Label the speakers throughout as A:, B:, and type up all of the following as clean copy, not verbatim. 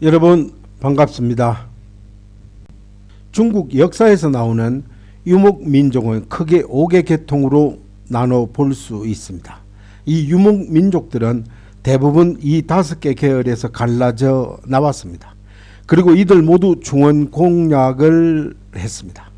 A: 여러분 반갑습니다. 중국 역사에서 나오는 유목민족은 크게 5개 계통으로 나눠 볼 수 있습니다. 이 유목민족들은 대부분 이 5개 계열에서 갈라져 나왔습니다. 그리고 이들 모두 중원 공략을 했습니다.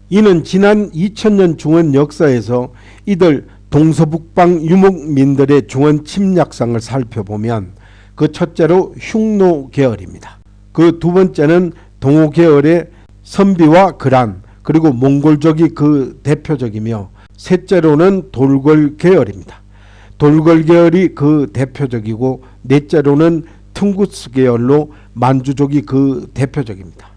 A: 이는 지난 2000년 중원 역사에서 이들 동서북방 유목민들의 중원 침략상을 살펴보면 그 첫째로 흉노 계열입니다. 그 두 번째는 동호 계열의 선비와 그란 그리고 몽골족이 그 대표적이며 셋째로는 돌궐 계열입니다. 돌궐 계열이 그 대표적이고 넷째로는 퉁구스 계열로 만주족이 그 대표적입니다.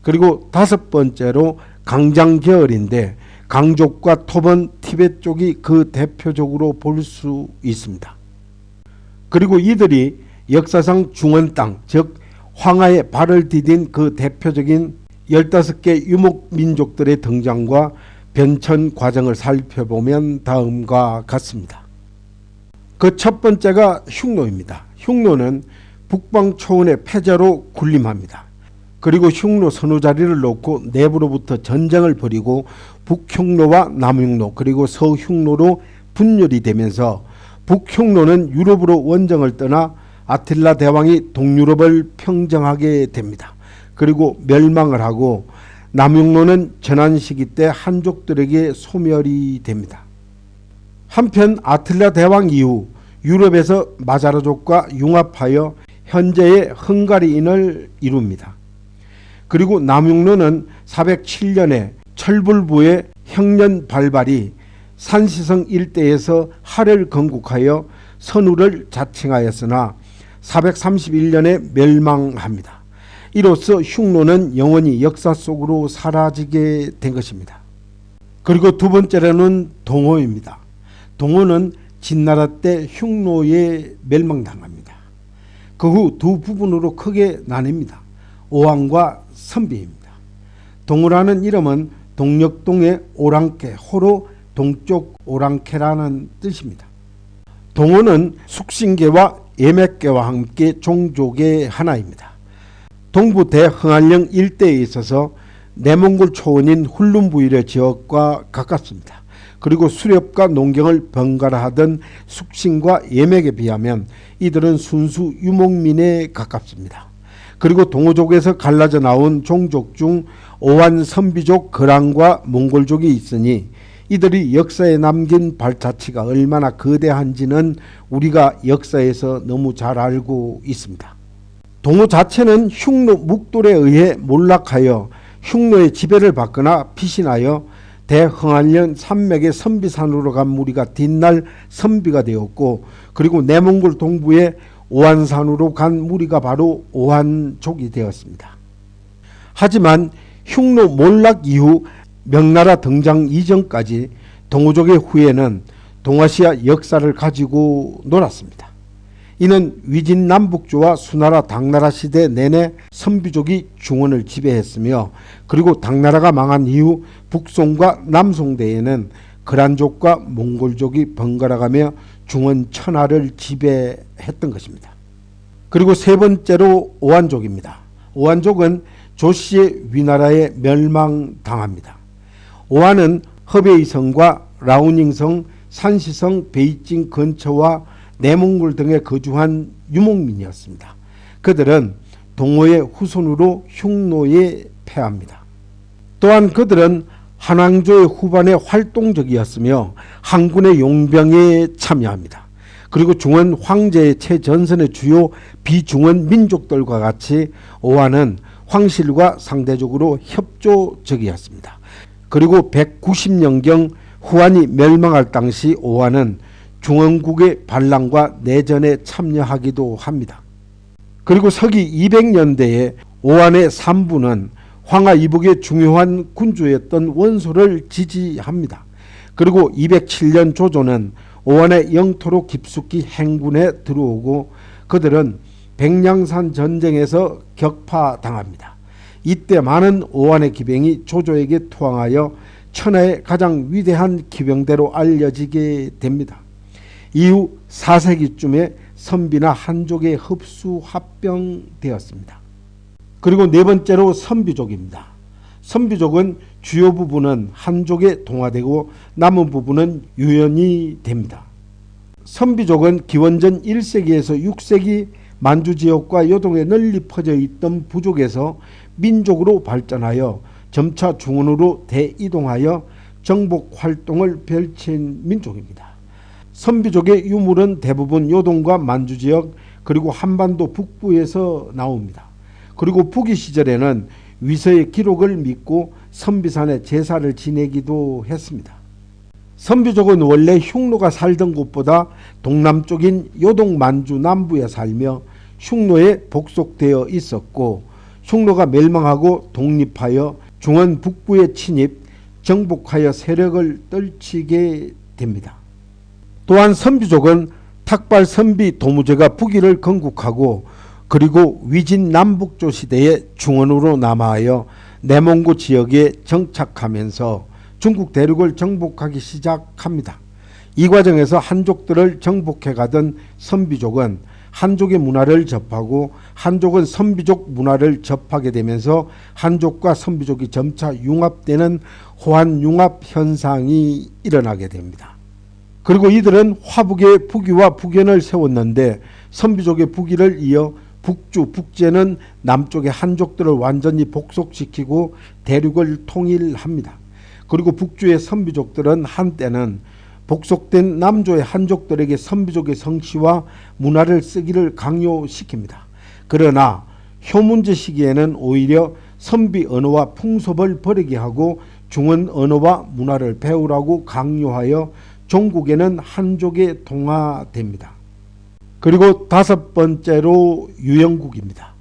A: 그리고 다섯 번째로 강장 계열인데 강족과 토번 티벳족이 그 대표적으로 볼 수 있습니다. 그리고 이들이 역사상 중원 땅, 즉 황하에 발을 디딘 그 대표적인 15개 유목민족들의 등장과 변천 과정을 살펴보면 다음과 같습니다. 그 첫 번째가 흉노입니다. 흉노는 북방 초원의 패자로 군림합니다. 그리고 흉노 선후자리를 놓고 내부로부터 전쟁을 벌이고 북흉노와 남흉노 그리고 서흉노로 분열이 되면서 북흉노는 유럽으로 원정을 떠나 아틸라 대왕이 동유럽을 평정하게 됩니다. 그리고 멸망을 하고 남흉노는 전한 시기 때 한족들에게 소멸이 됩니다. 한편 아틸라 대왕 이후 유럽에서 마자르족과 융합하여 현재의 헝가리인을 이룹니다. 그리고 남흉노는 407년에 철불부의 형년 발발이 산시성 일대에서 하를 건국하여 선우를 자칭하였으나 431년에 멸망합니다. 이로써 흉노는 영원히 역사 속으로 사라지게 된 것입니다. 그리고 두 번째로는 동호입니다. 동호는 진나라 때 흉노에 멸망당합니다. 그 후 두 부분으로 크게 나뉩니다. 오왕과 선비입니다. 동호라는 이름은 동력동의 오랑캐, 호로 동쪽 오랑캐라는 뜻입니다. 동호는 숙신계와 예맥계와 함께 종족의 하나입니다. 동부 대흥안령 일대에 있어서 내몽골 초원인 훌룬부일의 지역과 가깝습니다. 그리고 수렵과 농경을 번갈아 하던 숙신과 예맥에 비하면 이들은 순수 유목민에 가깝습니다. 그리고 동호족에서 갈라져 나온 종족 중 오한 선비족 거란과 몽골족이 있으니 이들이 역사에 남긴 발자취가 얼마나 거대한지는 우리가 역사에서 너무 잘 알고 있습니다. 동호 자체는 흉노 묵돌에 의해 몰락하여 흉노의 지배를 받거나 피신하여 대흥안령 산맥의 선비산으로 간 무리가 뒷날 선비가 되었고 그리고 내몽골 동부의 오한산으로 간 무리가 바로 오한족이 되었습니다. 하지만 흉노 몰락 이후 명나라 등장 이전까지 동호족의 후예는 동아시아 역사를 가지고 놀았습니다. 이는 위진 남북조와 수나라 당나라 시대 내내 선비족이 중원을 지배했으며 그리고 당나라가 망한 이후 북송과 남송대에는 거란족과 몽골족이 번갈아가며 중원 천하를 지배했던 것입니다. 그리고 세 번째로 오한족입니다. 오한족은 조씨의 위나라에 멸망당합니다. 오한은 허베이성과 라오닝성, 산시성, 베이징 근처와 내몽골 등에 거주한 유목민이었습니다. 그들은 동호의 후손으로 흉노에 패합니다. 또한 그들은 한왕조의 후반에 활동적이었으며 항군의 용병에 참여합니다. 그리고 중원 황제의 최전선의 주요 비중원 민족들과 같이 오한은 황실과 상대적으로 협조적이었습니다. 그리고 190년경 후한이 멸망할 당시 오한은 중원국의 반란과 내전에 참여하기도 합니다. 그리고 서기 200년대에 오한의 산부는 황하 이북의 중요한 군주였던 원소를 지지합니다. 그리고 207년 조조는 오한의 영토로 깊숙이 행군에 들어오고 그들은 백량산 전쟁에서 격파당합니다. 이때 많은 오한의 기병이 조조에게 투항하여 천하의 가장 위대한 기병대로 알려지게 됩니다. 이후 4세기쯤에 선비나 한족에 흡수 합병되었습니다. 그리고 네 번째로 선비족입니다. 선비족은 주요 부분은 한족에 동화되고 남은 부분은 유연이 됩니다. 선비족은 기원전 1세기에서 6세기 만주 지역과 요동에 널리 퍼져 있던 부족에서 민족으로 발전하여 점차 중원으로 대이동하여 정복 활동을 펼친 민족입니다. 선비족의 유물은 대부분 요동과 만주 지역 그리고 한반도 북부에서 나옵니다. 그리고 북위 시절에는 위서의 기록을 믿고 선비산에 제사를 지내기도 했습니다. 선비족은 원래 흉노가 살던 곳보다 동남쪽인 요동 만주 남부에 살며 흉노에 복속되어 있었고 흉노가 멸망하고 독립하여 중원 북부에 침입, 정복하여 세력을 떨치게 됩니다. 또한 선비족은 탁발 선비 도무제가 북위를 건국하고 그리고 위진 남북조 시대에 중원으로 남하여 내몽고 지역에 정착하면서 중국 대륙을 정복하기 시작합니다. 이 과정에서 한족들을 정복해 가던 선비족은 한족의 문화를 접하고 한족은 선비족 문화를 접하게 되면서 한족과 선비족이 점차 융합되는 호환융합 현상이 일어나게 됩니다. 그리고 이들은 화북에 북위와 북연을 세웠는데 선비족의 북위를 이어 북주, 북제는 남쪽의 한족들을 완전히 복속시키고 대륙을 통일합니다. 그리고 북주의 선비족들은 한때는 복속된 남조의 한족들에게 선비족의 성씨와 문화를 쓰기를 강요시킵니다. 그러나 효문제 시기에는 오히려 선비 언어와 풍습을 버리게 하고 중원 언어와 문화를 배우라고 강요하여 종국에는 한족에 동화됩니다. 그리고 다섯 번째로 유연국입니다.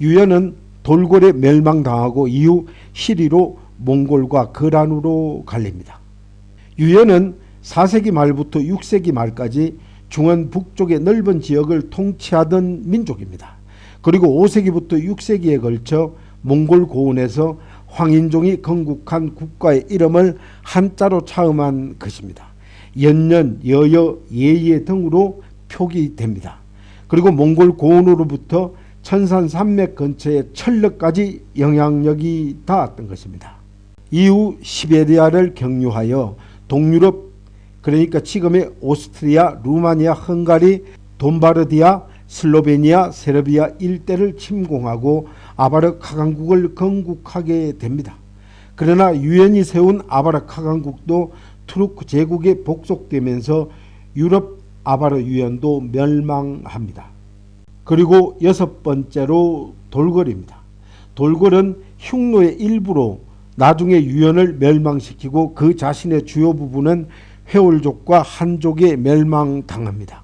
A: 유연은 돌고래 멸망당하고 이후 시리로 몽골과 거란으로 갈립니다. 유연은 4세기 말부터 6세기 말까지 중원 북쪽의 넓은 지역을 통치하던 민족입니다. 그리고 5세기부터 6세기에 걸쳐 몽골 고원에서 황인종이 건국한 국가의 이름을 한자로 차음한 것입니다. 연년, 여여, 예예 등으로 표기됩니다. 그리고 몽골 고원으로부터 천산 산맥 근처의 철력까지 영향력이 닿았던 것입니다. 이후 시베리아를 경유하여 동유럽 그러니까 지금의 오스트리아, 루마니아, 헝가리, 돈바르디아, 슬로베니아, 세르비아 일대를 침공하고 아바르카 강국을 건국하게 됩니다. 그러나 유엔이 세운 아바르카 강국도 투르크 제국에 복속되면서 유럽 아바르 유엔도 멸망합니다. 그리고 여섯 번째로 돌궐입니다. 돌궐은 흉노의 일부로 나중에 유엔을 멸망시키고 그 자신의 주요 부분은 회올족과 한족에 멸망당합니다.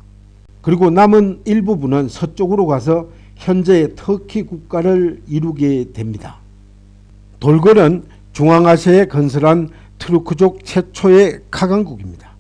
A: 그리고 남은 일부분은 서쪽으로 가서 현재의 터키 국가를 이루게 됩니다. 돌궐은 중앙아시아에 건설한 투르크족 최초의 카강국입니다.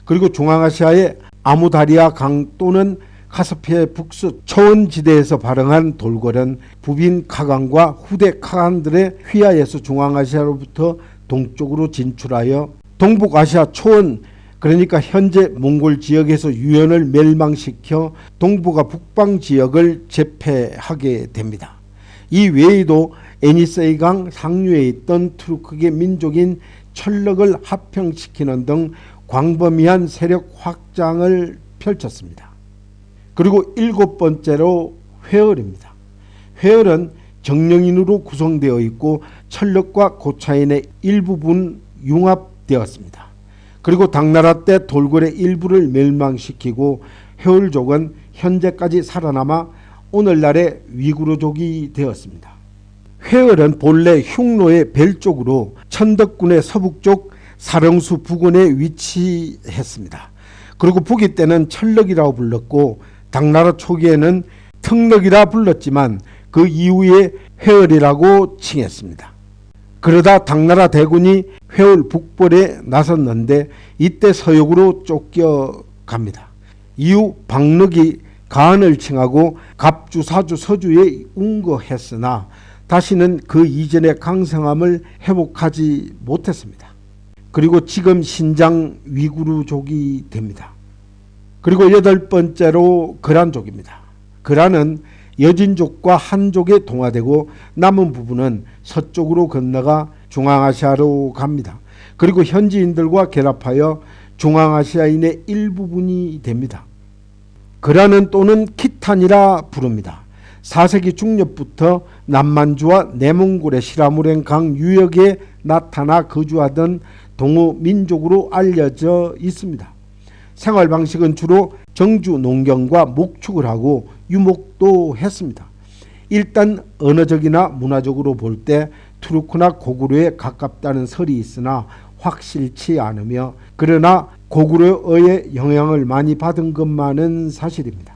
A: 그리고 중앙아시아의 아무다리아 강 또는 카스피의 북서 초원지대에서 발행한 돌궐은 부빈 카강과 후대 카간들의 휘하에서 중앙아시아로부터 동쪽으로 진출하여 동북아시아 초원 그러니까 현재 몽골 지역에서 유엔을 멸망시켜 동북아 북방 지역을 제패하게 됩니다. 이 외에도 에니세이강 상류에 있던 투르크계 민족인 철럭을 합평시키는 등 광범위한 세력 확장을 펼쳤습니다. 그리고 일곱 번째로 회열입니다. 회열은 정령인으로 구성되어 있고 철럭과 고차인의 일부분 융합되었습니다. 그리고 당나라 때 돌궐의 일부를 멸망시키고 회열족은 현재까지 살아남아 오늘날의 위구르족이 되었습니다. 회열은 본래 흉노의 벨쪽으로 천덕군의 서북쪽 사령수 부근에 위치했습니다. 그리고 북위 때는 철럭이라고 불렀고 당나라 초기에는 턱럭이라 불렀지만 그 이후에 회열이라고 칭했습니다. 그러다 당나라 대군이 회올 북벌에 나섰는데 이때 서역으로 쫓겨갑니다. 이후 박럭이 가한을 칭하고 갑주, 사주, 서주에 운거했으나 다시는 그 이전의 강성함을 회복하지 못했습니다. 그리고 지금 신장 위구르족이 됩니다. 그리고 여덟 번째로 거란족입니다. 거란은 여진족과 한족에 동화되고 남은 부분은 서쪽으로 건너가 중앙아시아로 갑니다. 그리고 현지인들과 결합하여 중앙아시아인의 일부분이 됩니다. 거란은 또는 키탄이라 부릅니다. 4세기 중엽부터 남만주와 내몽골의 시라무렌 강 유역에 나타나 거주하던 동어 민족으로 알려져 있습니다. 생활 방식은 주로 정주 농경과 목축을 하고 유목도 했습니다. 일단 언어적이나 문화적으로 볼 때 투르크나 고구려에 가깝다는 설이 있으나 확실치 않으며, 그러나 고구려의 영향을 많이 받은 것만은 사실입니다.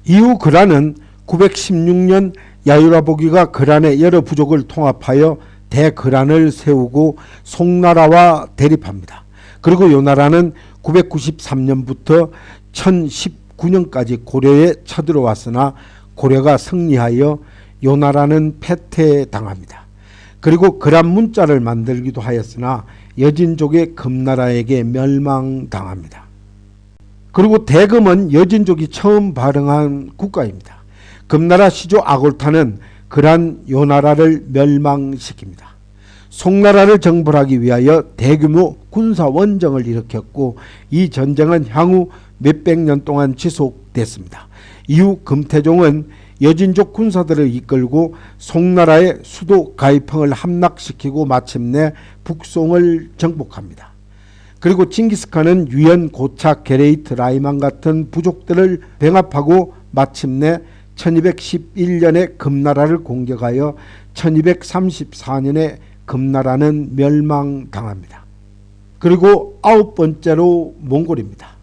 A: 이후 거란은 916년 야유라보기가 거란의 여러 부족을 통합하여 대거란을 세우고 송나라와 대립합니다. 그리고 요 나라는 993년부터 1019년까지 고려에 쳐들어왔으나 고려가 승리하여 요 나라는 패퇴당합니다. 그리고 거란 문자를 만들기도 하였으나 여진족의 금나라에게 멸망당합니다. 그리고 대금은 여진족이 처음 발흥한 국가입니다. 금나라 시조 아골타는 거란 요 나라를 멸망시킵니다. 송나라를 정벌하기 위하여 대규모 군사 원정을 일으켰고, 이 전쟁은 향후 몇백 년 동안 지속됐습니다. 이후 금태종은 여진족 군사들을 이끌고 송나라의 수도 가이펑을 함락시키고 마침내 북송을 정복합니다. 그리고 징기스칸은 유연, 고착, 게레이트, 라이만 같은 부족들을 병합하고 마침내 1211년에 금나라를 공격하여 1234년에 금나라는 멸망당합니다. 그리고 아홉 번째로 몽골입니다.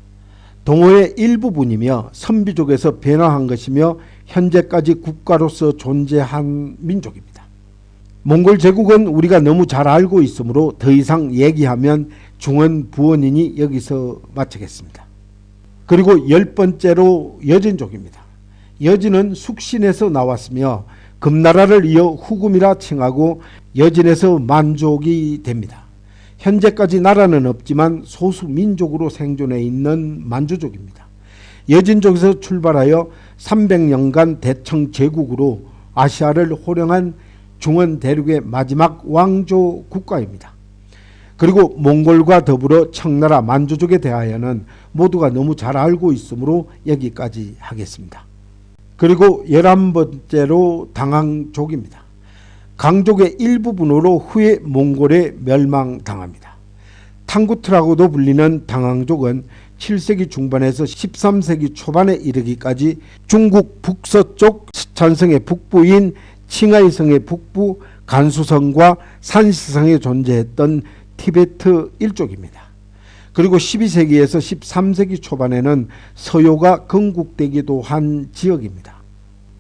A: 동어의 일부분이며 선비족에서 변화한 것이며 현재까지 국가로서 존재한 민족입니다. 몽골 제국은 우리가 너무 잘 알고 있으므로 더 이상 얘기하면 중언부언이니 여기서 마치겠습니다. 그리고 열 번째로 여진족입니다. 여진은 숙신에서 나왔으며 금나라를 이어 후금이라 칭하고 여진에서 만족이 됩니다. 현재까지 나라는 없지만 소수 민족으로 생존해 있는 만주족입니다. 여진족에서 출발하여 300년간 대청 제국으로 아시아를 호령한 중원 대륙의 마지막 왕조 국가입니다. 그리고 몽골과 더불어 청나라 만주족에 대하여는 모두가 너무 잘 알고 있으므로 여기까지 하겠습니다. 그리고 11번째로 당항족입니다. 강족의 일부분으로 후에 몽골에 멸망당합니다. 탕구트라고도 불리는 당항족은 7세기 중반에서 13세기 초반에 이르기까지 중국 북서쪽 스촨성의 북부인 칭하이성의 북부 간수성과 산시성에 존재했던 티베트 일족입니다. 그리고 12세기에서 13세기 초반에는 서요가 건국되기도 한 지역입니다.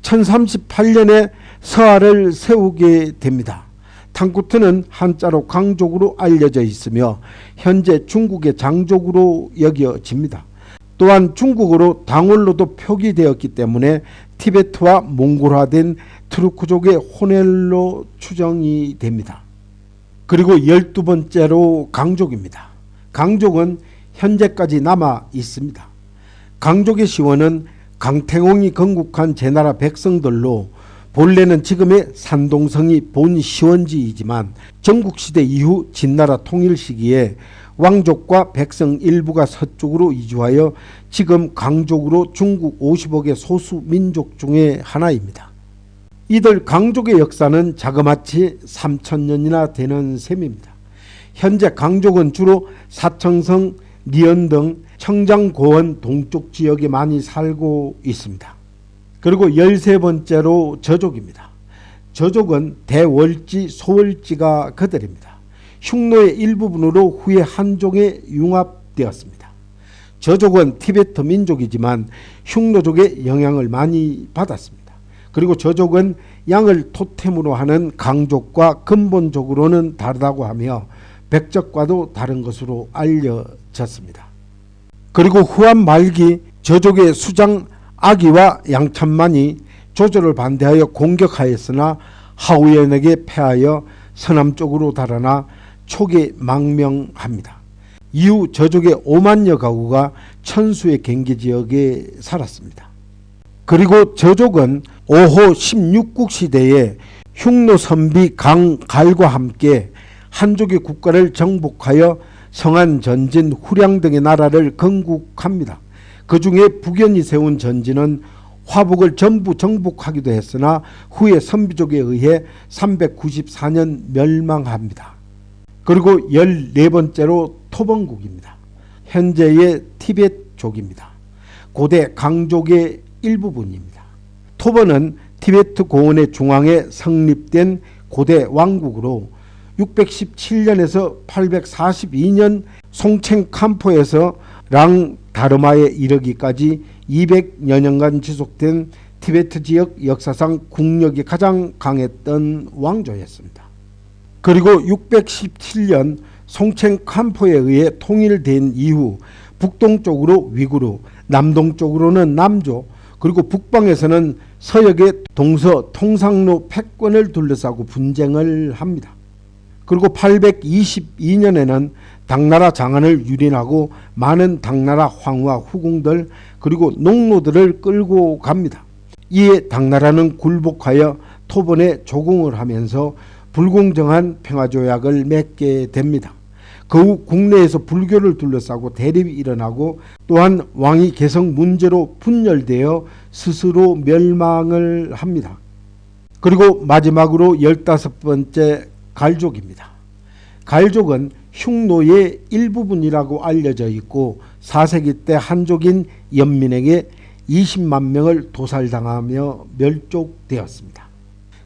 A: 1038년에 서하를 세우게 됩니다. 탕구트는 한자로 강족으로 알려져 있으며 현재 중국의 장족으로 여겨집니다. 또한 중국어로 당월로도 표기되었기 때문에 티베트와 몽골화된 트루크족의 혼혈로 추정이 됩니다. 그리고 12번째로 강족입니다. 강족은 현재까지 남아 있습니다. 강족의 시원은 강태공이 건국한 제나라 백성들로 본래는 지금의 산동성이 본 시원지이지만 전국시대 이후 진나라 통일 시기에 왕족과 백성 일부가 서쪽으로 이주하여 지금 강족으로 중국 50억의 소수 민족 중의 하나입니다. 이들 강족의 역사는 자그마치 3000년이나 되는 셈입니다. 현재 강족은 주로 사청성, 니언 등 청장고원 동쪽 지역에 많이 살고 있습니다. 그리고 13번째로 저족입니다. 저족은 대월지, 소월지가 그들입니다. 흉노의 일부분으로 후에 한족에 융합되었습니다. 저족은 티베트 민족이지만 흉노족의 영향을 많이 받았습니다. 그리고 저족은 양을 토템으로 하는 강족과 근본적으로는 다르다고 하며 백적과도 다른 것으로 알려졌습니다. 그리고 후한 말기 저족의 수장 아기와 양천만이 조조를 반대하여 공격하였으나 하우연에게 패하여 서남쪽으로 달아나 초기 망명합니다. 이후 저족의 5만여 가구가 천수의 경계지역에 살았습니다. 그리고 저족은 5호 16국 시대에 흉노 선비 강갈과 함께 한족의 국가를 정복하여 성안, 전진, 후량 등의 나라를 건국합니다. 그 중에 북연이 세운 전진은 화북을 전부 정복하기도 했으나 후에 선비족에 의해 394년 멸망합니다. 그리고 14번째로 토번국입니다. 현재의 티벳족입니다. 고대 강족의 일부분입니다. 토번은 티베트 고원의 중앙에 성립된 고대 왕국으로 617년에서 842년 송첸캄포에서 랑다르마에 이르기까지 200여 년간 지속된 티베트 지역 역사상 국력이 가장 강했던 왕조였습니다. 그리고 617년 송첸캄포에 의해 통일된 이후 북동쪽으로 위구르, 남동쪽으로는 남조, 그리고 북방에서는 서역의 동서 통상로 패권을 둘러싸고 분쟁을 합니다. 그리고 822년에는 당나라 장안을 유린하고 많은 당나라 황후와 후궁들 그리고 농노들을 끌고 갑니다. 이에 당나라는 굴복하여 토번에 조공을 하면서 불공정한 평화조약을 맺게 됩니다. 그 후 국내에서 불교를 둘러싸고 대립이 일어나고 또한 왕위 개성 문제로 분열되어 스스로 멸망을 합니다. 그리고 마지막으로 15번째 갈족입니다. 갈족은 흉노의 일부분이라고 알려져 있고 4세기 때 한족인 연민에게 20만 명을 도살당하며 멸족되었습니다.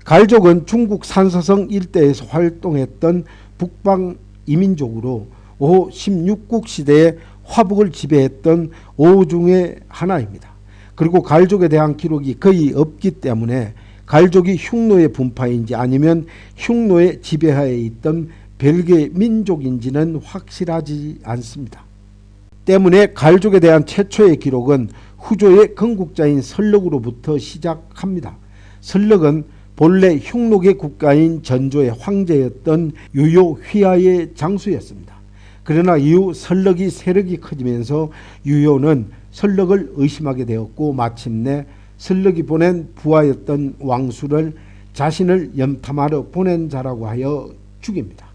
A: 갈족은 중국 산서성 일대에서 활동했던 북방 이민족으로 5호 16국 시대에 화북을 지배했던 5호 중의 하나입니다. 그리고 갈족에 대한 기록이 거의 없기 때문에 갈족이 흉노의 분파인지 아니면 흉노의 지배하에 있던 별개 민족인지는 확실하지 않습니다. 때문에 갈족에 대한 최초의 기록은 후조의 건국자인 설럭으로부터 시작합니다. 설럭은 본래 흉노계 국가인 전조의 황제였던 유효 휘하의 장수였습니다. 그러나 이후 설럭이 세력이 커지면서 유효는 설럭을 의심하게 되었고 마침내 설럭이 보낸 부하였던 왕수를 자신을 염탐하러 보낸 자라고 하여 죽입니다.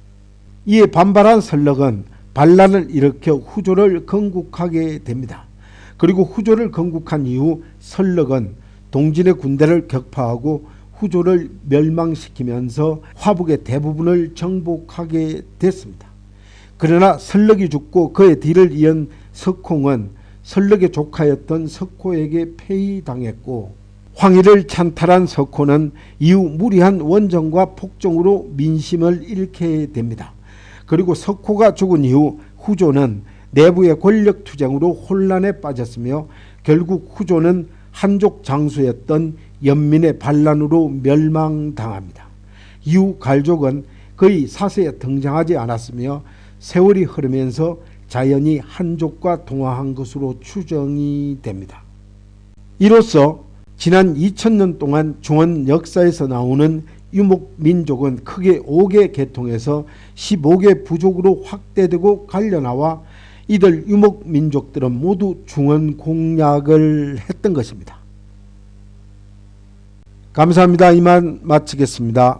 A: 이에 반발한 설럭은 반란을 일으켜 후조를 건국하게 됩니다. 그리고 후조를 건국한 이후 설럭은 동진의 군대를 격파하고 후조를 멸망시키면서 화북의 대부분을 정복하게 됐습니다. 그러나 설럭이 죽고 그의 뒤를 이은 석홍은 설럭의 조카였던 석호에게 폐위당했고 황희를 찬탈한 석호는 이후 무리한 원정과 폭정으로 민심을 잃게 됩니다. 그리고 석호가 죽은 이후 후조는 내부의 권력 투쟁으로 혼란에 빠졌으며 결국 후조는 한족 장수였던 연민의 반란으로 멸망당합니다. 이후 갈족은 거의 사서에 등장하지 않았으며 세월이 흐르면서 자연히 한족과 동화한 것으로 추정이 됩니다. 이로써 지난 2000년 동안 중원 역사에서 나오는 유목민족은 크게 5개 계통에서 15개 부족으로 확대되고 갈려나와 이들 유목민족들은 모두 중원 공략을 했던 것입니다. 감사합니다. 이만 마치겠습니다.